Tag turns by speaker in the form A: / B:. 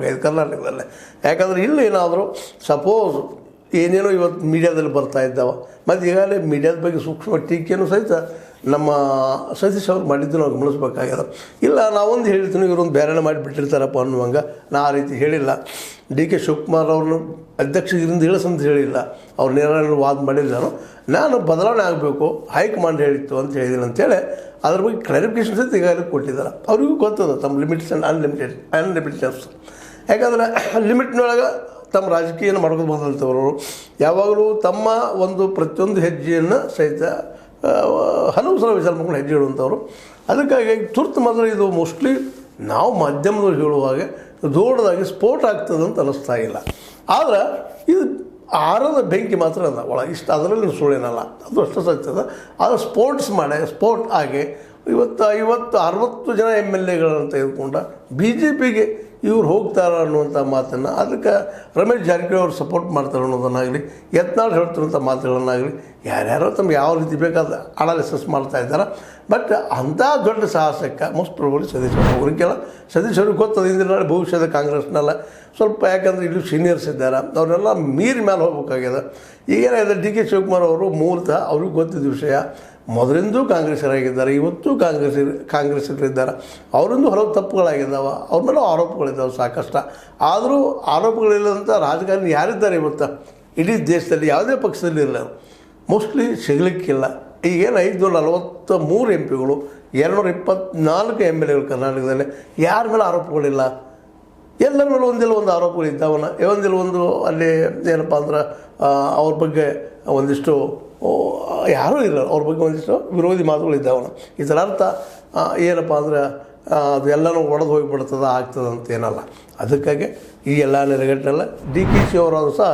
A: ಮಾಡಬೇಕಾಗಿದೆ ಕರ್ನಾಟಕದಲ್ಲೇ. ಯಾಕಂದರೆ ಇಲ್ಲಿ ಏನಾದರೂ ಸಪೋಸ್ ಏನೇನೋ ಇವತ್ತು ಮೀಡಿಯಾದಲ್ಲಿ ಬರ್ತಾ ಇದ್ದಾವೆ, ಮತ್ತು ಈಗಾಗಲೇ ಮೀಡಿಯಾದ ಬಗ್ಗೆ ಸೂಕ್ಷ್ಮ ಟೀಕೆಯನ್ನು ಸಹಿತ ನಮ್ಮ ಸತೀಶ್ ಅವ್ರು ಮಾಡಿದ್ದು ನಾವು ಗಮನಿಸ್ಬೇಕಾಗ್ಯದ. ಇಲ್ಲ ನಾವೊಂದು ಹೇಳ್ತೀನಿ, ಇವರೊಂದು ಬೇರೆನೇ ಮಾಡಿಬಿಟ್ಟಿರ್ತಾರಪ್ಪ ಅನ್ನುವಂಗೆ ನಾ ಆ ರೀತಿ ಹೇಳಿಲ್ಲ. ಡಿ ಕೆ ಶಿವಕುಮಾರ್ ಅವ್ರನ್ನ ಅಧ್ಯಕ್ಷರಿಂದ ಇಳಿಸಂತ ಹೇಳಿಲ್ಲ, ಅವ್ರು ನೇರ ವಾದ ಮಾಡಿದ್ದಾನು. ನಾನು ಬದಲಾವಣೆ ಆಗಬೇಕು, ಹೈಕಮಾಂಡ್ ಹೇಳಿತ್ತು ಅಂತ ಹೇಳಿದ್ದೀನಿ ಅಂತೇಳಿ ಅದ್ರ ಬಗ್ಗೆ ಕ್ಲಾರಿಫಿಕೇಷನ್ ಸಹಿತ ಈಗಾಗಲೇ ಕೊಟ್ಟಿದ್ದಾರೆ. ಅವ್ರಿಗೂ ಗೊತ್ತದ ತಮ್ಮ ಲಿಮಿಟ್ಸ್ ಆ್ಯಂಡ್ ಅನ್ಲಿಮಿಟೆಡ್ಸ್. ಯಾಕಂದರೆ ಲಿಮಿಟ್ನೊಳಗೆ ತಮ್ಮ ರಾಜಕೀಯನ ಮಾಡ್ಕೊಂಡು ಬಂದಂಥವ್ರು ಯಾವಾಗಲೂ ತಮ್ಮ ಒಂದು ಪ್ರತಿಯೊಂದು ಹೆಜ್ಜೆಯನ್ನು ಸಹಿತ ಹಲವು ಸಲ ವಿಚಾರ ಮಾಡ್ಕೊಂಡು ಹೆಜ್ಜೆ ಇಡುವಂಥವ್ರು. ಅದಕ್ಕಾಗಿ ತುರ್ತು ಮಾತ್ರ ಇದು ಮೋಸ್ಟ್ಲಿ ನಾವು ಮಾಧ್ಯಮದವ್ರು ಹೇಳುವಾಗ ದೊಡ್ಡದಾಗಿ ಸ್ಫೋಟ ಆಗ್ತದೆ ಅಂತ ಅನ್ನಿಸ್ತಾ ಇಲ್ಲ. ಆದರೆ ಇದು ಆರದ ಬೆಂಕಿ ಮಾತ್ರ ಅದ ಒಳಗೆ, ಇಷ್ಟು ಅದರಲ್ಲಿ ಸುಳ್ಳೇನಲ್ಲ, ಅದು ಅಷ್ಟು ಸತ್ಯದ. ಆದರೆ ಸ್ಪೋರ್ಟ್ ಆಗಿ ಇವತ್ತು 60 ಜನ MLAಗಳನ್ನು ತೆಗೆದುಕೊಂಡ ಬಿ ಜೆ ಪಿಗೆ ಇವ್ರು ಹೋಗ್ತಾರ ಅನ್ನುವಂಥ ಮಾತನ್ನು, ಅದಕ್ಕೆ ರಮೇಶ್ ಜಾರಕಿಹೊಳಿ ಅವರು ಸಪೋರ್ಟ್ ಮಾಡ್ತಾರೆ ಅನ್ನೋದನ್ನಾಗಲಿ, ಯತ್ನಾಳ್ ಹೇಳ್ತಿರೋಂಥ ಮಾತುಗಳನ್ನಾಗಲಿ ಯಾರ್ಯಾರೋ ತಮ್ಗೆ ಯಾವ ರೀತಿ ಬೇಕಾದ ಅನಾಲಿಸಿಸ್ ಮಾಡ್ತಾ ಇದ್ದಾರೆ. ಬಟ್ ಅಂಥ ದೊಡ್ಡ ಸಾಹಸಕ್ಕೆ ಮೋಸ್ಟ್ ಪ್ರೊಬಬ್ಲಿ ಸತೀಶ್ ಅವ್ರಿಗೆಲ್ಲ ಸತೀಶ್ ಅವ್ರಿಗೆ ಗೊತ್ತದ ಇಂದಿನ ನಾಳೆ ಭವಿಷ್ಯದ ಕಾಂಗ್ರೆಸ್ನೆಲ್ಲ ಸ್ವಲ್ಪ, ಯಾಕಂದರೆ ಇಲ್ಲಿ ಸೀನಿಯರ್ಸ್ ಇದ್ದಾರೆ, ಅವ್ರನ್ನೆಲ್ಲ ಮೀರಿ ಮೇಲೆ ಹೋಗ್ಬೇಕಾಗ್ಯದ. ಈಗೇನಾಗಿದೆ, ಡಿ ಕೆ ಶಿವಕುಮಾರ್ ಅವರು ಮೂಲತಃ ಅವ್ರಿಗೆ ಗೊತ್ತಿದ್ದ ವಿಷಯ, ಮೊದಲಿಂದೂ ಕಾಂಗ್ರೆಸ್ಸರಾಗಿದ್ದಾರೆ, ಇವತ್ತು ಕಾಂಗ್ರೆಸ್ಸಲ್ಲಿದ್ದಾರೆ. ಅವರಿಂದು ಹಲವು ತಪ್ಪುಗಳಾಗಿದ್ದಾವೆ, ಅವ್ರ ಮೇಲೂ ಆರೋಪಗಳಿದ್ದಾವೆ ಸಾಕಷ್ಟು. ಆದರೂ ಆರೋಪಗಳಿಲ್ಲದಂಥ ರಾಜಕಾರಣಿ ಯಾರಿದ್ದಾರೆ ಇವತ್ತು ಇಡೀ ದೇಶದಲ್ಲಿ? ಯಾವುದೇ ಪಕ್ಷದಲ್ಲಿ ಇರಲ್ಲ, ಮೋಸ್ಟ್ಲಿ ಸಿಗಲಿಕ್ಕಿಲ್ಲ. ಈಗೇನು 543 MP ಗಳು, 224 MLAಗಳು ಕರ್ನಾಟಕದಲ್ಲಿ, ಯಾರ ಮೇಲೆ ಆರೋಪಗಳಿಲ್ಲ? ಎಲ್ಲರ ಮೇಲೆ ಒಂದಿಲ್ಲ ಒಂದು ಆರೋಪಗಳು ಇದ್ದಾವನ, ಒಂದು ಅಲ್ಲಿ ಏನಪ್ಪ ಅಂದ್ರೆ ಅವ್ರ ಬಗ್ಗೆ ಒಂದಿಷ್ಟು ಯಾರೂ ಇಲ್ಲ, ಅವ್ರ ಬಗ್ಗೆ ಒಂದಿಷ್ಟು ವಿರೋಧಿ ಮಾತುಗಳಿದ್ದಾವನ. ಇದರ ಅರ್ಥ ಏನಪ್ಪ ಅಂದ್ರೆ ಅದು ಎಲ್ಲನೂ ಒಡೆದು ಹೋಗಿಬಿಡ್ತದೆ ಆಗ್ತದೆ ಅಂತ ಏನಲ್ಲ. ಅದಕ್ಕಾಗಿ ಈ ಎಲ್ಲ ನೆರಗಟ್ಟೆಲ್ಲ ಡಿ ಕೆ ಶಿ ಅವರಾದರೂ ಸಹ